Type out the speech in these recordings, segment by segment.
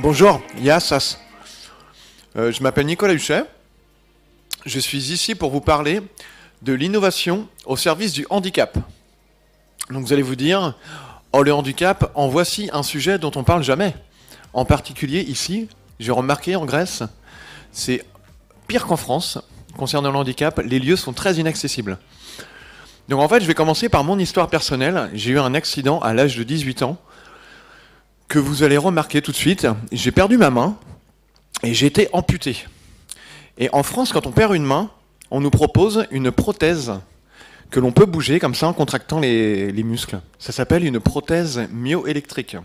Bonjour, Yassas. Je m'appelle Nicolas Huchet. Je suis ici pour vous parler de l'innovation au service du handicap. Donc vous allez vous dire, oh le handicap, en voici un sujet dont on parle jamais. En particulier ici, j'ai remarqué en Grèce, c'est pire qu'en France. Concernant le handicap, les lieux sont très inaccessibles. Donc en fait, je vais commencer par mon histoire personnelle. J'ai eu un accident à l'âge de 18 ans que vous allez remarquer tout de suite. J'ai perdu ma main et j'ai été amputé. Et en France, quand on perd une main, on nous propose une prothèse que l'on peut bouger comme ça en contractant les muscles. Ça s'appelle une prothèse myoélectrique.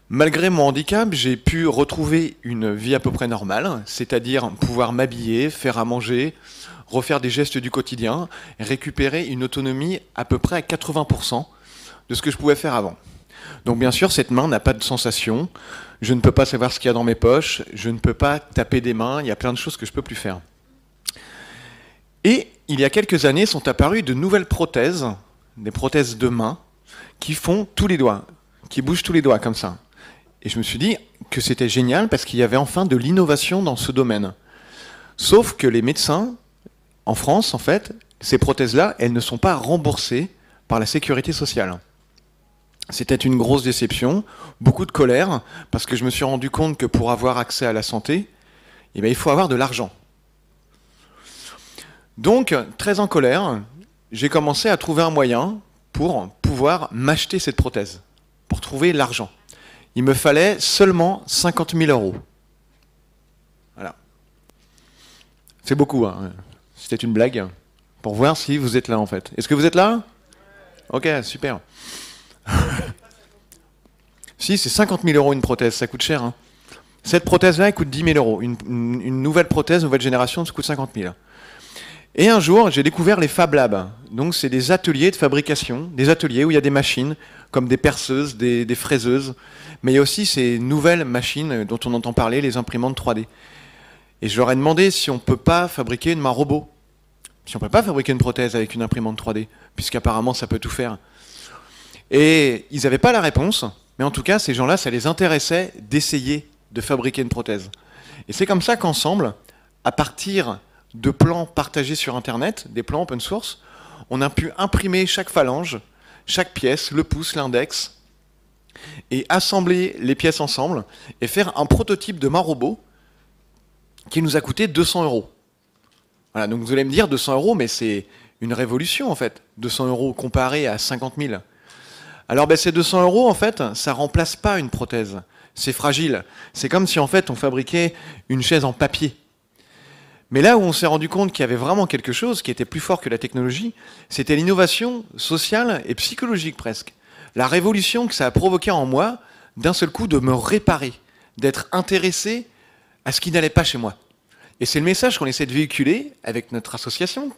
Malgré mon handicap, j'ai pu retrouver une vie à peu près normale, c'est-à-dire pouvoir m'habiller, faire à manger, refaire des gestes du quotidien, récupérer une autonomie à peu près à 80% de ce que je pouvais faire avant. Donc bien sûr, cette main n'a pas de sensation, je ne peux pas savoir ce qu'il y a dans mes poches, je ne peux pas taper des mains, il y a plein de choses que je ne peux plus faire. Et il y a quelques années sont apparues de nouvelles prothèses, des prothèses de main, qui font tous les doigts, qui bougent tous les doigts comme ça. Et je me suis dit que c'était génial parce qu'il y avait enfin de l'innovation dans ce domaine. Sauf que les médecins, en France, en fait, ces prothèses-là, elles ne sont pas remboursées par la sécurité sociale. C'était une grosse déception, beaucoup de colère, parce que je me suis rendu compte que pour avoir accès à la santé, eh bien, il faut avoir de l'argent. Donc, très en colère, j'ai commencé à trouver un moyen pour pouvoir m'acheter cette prothèse, pour trouver l'argent. Il me fallait seulement 50 000 €. Voilà. C'est beaucoup, hein. C'était une blague, pour voir si vous êtes là en fait. Est-ce que vous êtes là? Ok, super. Si, c'est 50 000 € une prothèse, ça coûte cher. Hein. Cette prothèse-là, elle coûte 10 000 €. Une nouvelle prothèse, nouvelle génération, ça coûte 50 000. Et un jour, j'ai découvert les Fab Labs. Donc, c'est des ateliers de fabrication, des ateliers où il y a des machines, comme des perceuses, des fraiseuses. Mais il y a aussi ces nouvelles machines dont on entend parler, les imprimantes 3D. Et je leur ai demandé si on ne peut pas fabriquer une main robot. Si on ne peut pas fabriquer une prothèse avec une imprimante 3D, puisqu'apparemment, ça peut tout faire. Et ils n'avaient pas la réponse, mais en tout cas, ces gens-là, ça les intéressait d'essayer de fabriquer une prothèse. Et c'est comme ça qu'ensemble, à partir de plans partagés sur Internet, des plans open source, on a pu imprimer chaque phalange, chaque pièce, le pouce, l'index, et assembler les pièces ensemble, et faire un prototype de main robot qui nous a coûté 200 €. Voilà, donc vous allez me dire 200 €, mais c'est une révolution en fait. 200 € comparé à 50 000. Alors ben, ces 200 € en fait, ça remplace pas une prothèse. C'est fragile. C'est comme si en fait on fabriquait une chaise en papier. Mais là où on s'est rendu compte qu'il y avait vraiment quelque chose qui était plus fort que la technologie, c'était l'innovation sociale et psychologique presque. La révolution que ça a provoqué en moi, d'un seul coup, de me réparer, d'être intéressé à ce qui n'allait pas chez moi. Et c'est le message qu'on essaie de véhiculer avec notre association,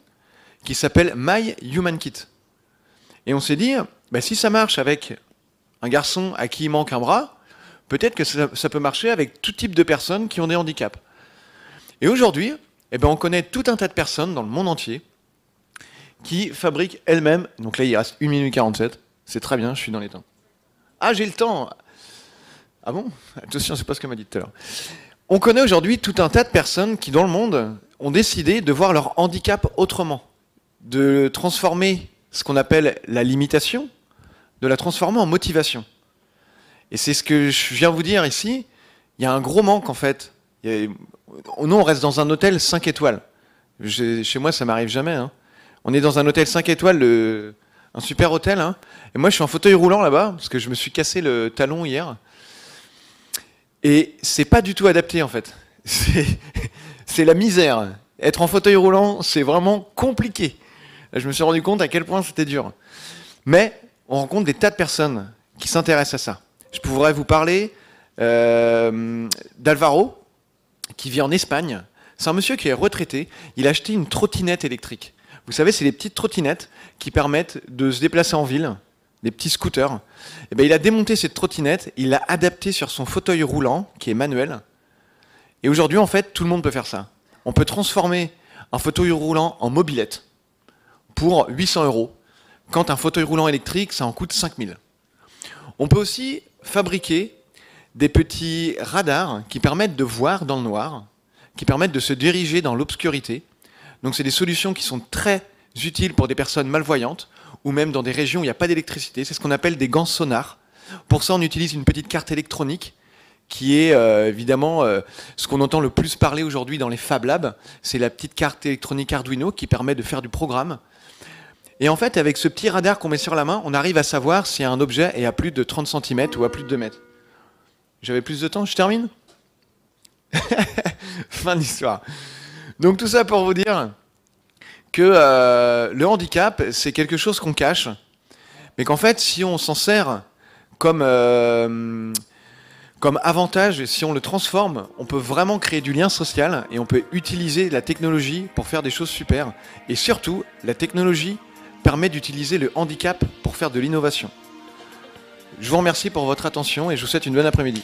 qui s'appelle My Human Kit. Et on s'est dit, bah, si ça marche avec un garçon à qui il manque un bras, peut-être que ça peut marcher avec tout type de personnes qui ont des handicaps. Et aujourd'hui, eh ben, on connaît tout un tas de personnes dans le monde entier qui fabriquent elles-mêmes, donc là il reste 1 minute 47, c'est très bien, je suis dans les temps. Ah, j'ai le temps. Ah bon? Attention, c'est pas ce qu'elle m'a dit tout à l'heure. On connaît aujourd'hui tout un tas de personnes qui, dans le monde, ont décidé de voir leur handicap autrement, de transformer ce qu'on appelle la limitation, de la transformer en motivation. Et c'est ce que je viens vous dire ici. Il y a un gros manque en fait. Nous, on reste dans un hôtel 5 étoiles. Chez moi, ça m'arrive jamais. Hein. On est dans un hôtel 5 étoiles, un super hôtel. Hein. Et moi, je suis en fauteuil roulant là-bas, parce que je me suis cassé le talon hier. Et c'est pas du tout adapté en fait. C'est la misère. Être en fauteuil roulant, c'est vraiment compliqué. Là, je me suis rendu compte à quel point c'était dur. Mais on rencontre des tas de personnes qui s'intéressent à ça. Je pourrais vous parler d'Alvaro, qui vit en Espagne. C'est un monsieur qui est retraité. Il a acheté une trottinette électrique. Vous savez, c'est les petites trottinettes qui permettent de se déplacer en ville, des petits scooters. Et bien, il a démonté cette trottinette, il l'a adaptée sur son fauteuil roulant, qui est manuel. Et aujourd'hui, en fait, tout le monde peut faire ça. On peut transformer un fauteuil roulant en mobilette pour 800 €, quand un fauteuil roulant électrique, ça en coûte 5 000. On peut aussi fabriquer des petits radars qui permettent de voir dans le noir, qui permettent de se diriger dans l'obscurité. Donc c'est des solutions qui sont très utiles pour des personnes malvoyantes ou même dans des régions où il n'y a pas d'électricité. C'est ce qu'on appelle des gants sonars. Pour ça, on utilise une petite carte électronique qui est évidemment ce qu'on entend le plus parler aujourd'hui dans les Fab Labs. C'est la petite carte électronique Arduino qui permet de faire du programme. Et en fait, avec ce petit radar qu'on met sur la main, on arrive à savoir si un objet est à plus de 30 cm ou à plus de 2 mètres. J'avais plus de temps, je termine. Fin de l'histoire. Donc tout ça pour vous dire que le handicap, c'est quelque chose qu'on cache, mais qu'en fait, si on s'en sert comme avantage, si on le transforme, on peut vraiment créer du lien social et on peut utiliser la technologie pour faire des choses super. Et surtout, la technologie permet d'utiliser le handicap pour faire de l'innovation. Je vous remercie pour votre attention et je vous souhaite une bonne après-midi.